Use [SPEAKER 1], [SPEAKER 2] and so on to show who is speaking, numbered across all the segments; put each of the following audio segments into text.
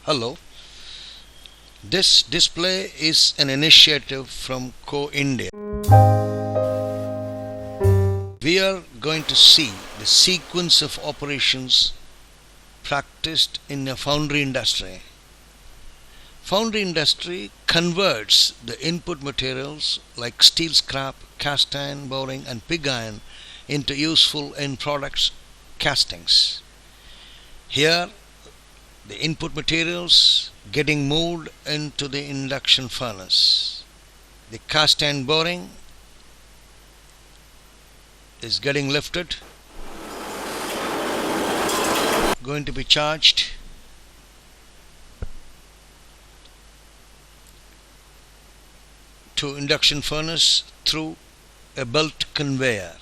[SPEAKER 1] Hello. This display is an initiative from Co India. We are going to see the sequence of operations practiced in a foundry industry. Foundry industry converts the input materials like steel scrap, cast iron, boring, and pig iron into useful end products, castings. Here, the input materials getting moved into the induction furnace. The cast iron boring is getting lifted, going to be charged to induction furnace through a belt conveyor.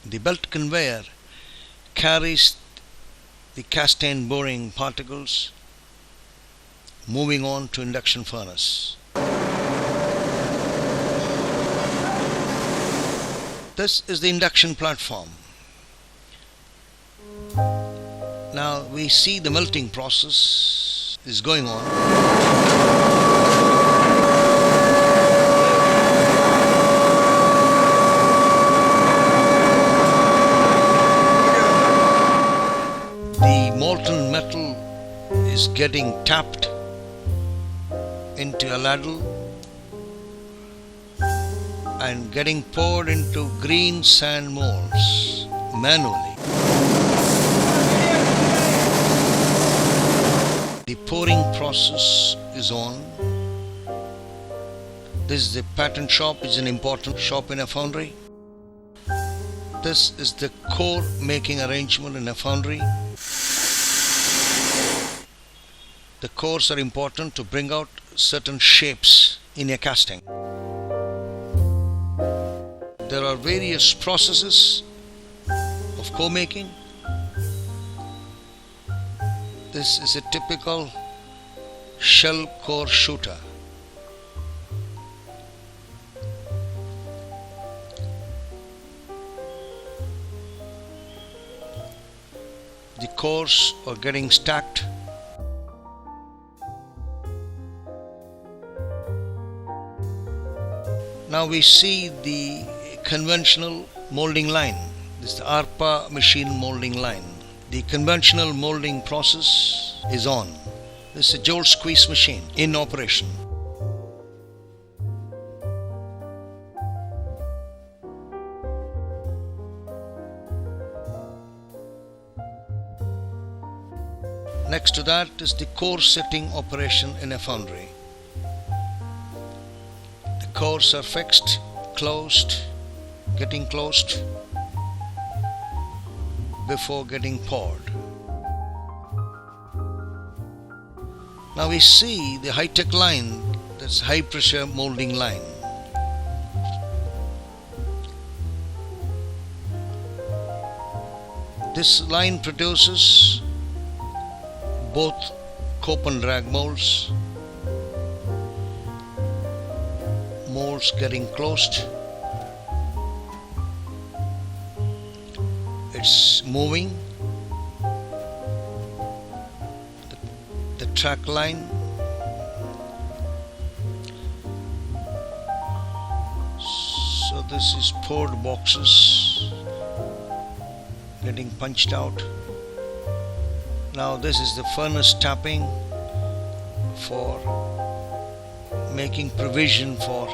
[SPEAKER 1] The belt conveyor carries the cast iron boring particles moving on to induction furnace. This is the induction platform. Now we see the melting process is going on. The molten metal is getting tapped into a ladle and getting poured into green sand molds manually. The pouring process is on. This is the pattern shop, it's an important shop in a foundry. This is the core making arrangement in a foundry. The cores are important to bring out certain shapes in a casting. There are various processes of core making. This is a typical shell core shooter. The cores are getting stacked. Now we see the conventional molding line. This is the ARPA machine molding line. The conventional molding process is on. This is a Joule squeeze machine in operation. Next to that is the core setting operation in a foundry. The cores are fixed, closed, getting closed before getting poured. Now we see the high-tech line, that's high pressure molding line. This line produces both cope and drag molds, molds getting closed. It's moving. The track line. So this is poured boxes getting punched out. Now this is the furnace tapping for making provision for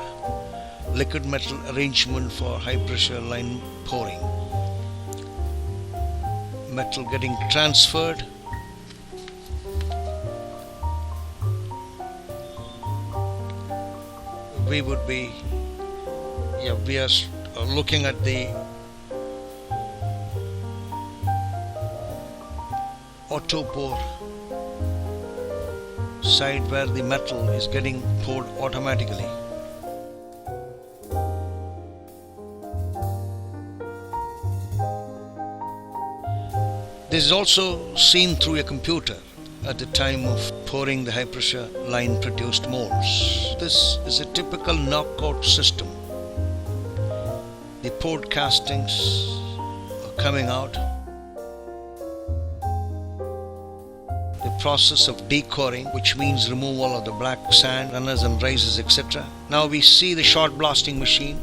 [SPEAKER 1] liquid metal arrangement for high pressure line pouring. Metal getting transferred. We are looking at the auto pour side where the metal is getting poured automatically. This is also seen through a computer at the time of pouring the high pressure line produced molds. This is a typical knockout system. The poured castings are coming out. The process of decoring, which means removal of the black sand, runners and rises, etc. Now we see the shot blasting machine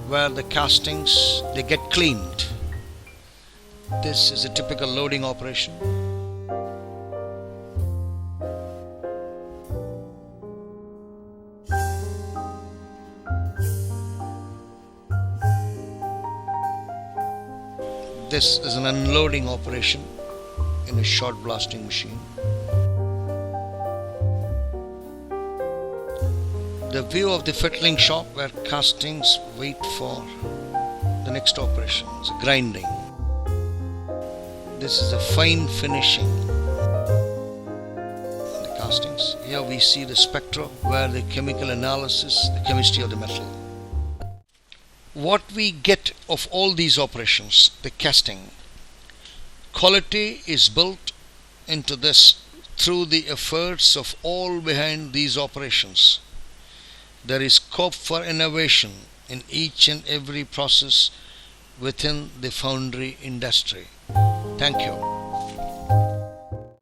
[SPEAKER 1] where the castings they get cleaned. This is a typical loading operation. This is an unloading operation in a shot blasting machine. The view of the fettling shop where castings wait for the next operation is grinding. This is a fine finishing on the castings. Here we see the spectra where the chemical analysis, the chemistry of the metal. What we get of all these operations, the casting, quality is built into this through the efforts of all behind these operations. There is scope for innovation in each and every process within the foundry industry. Thank you.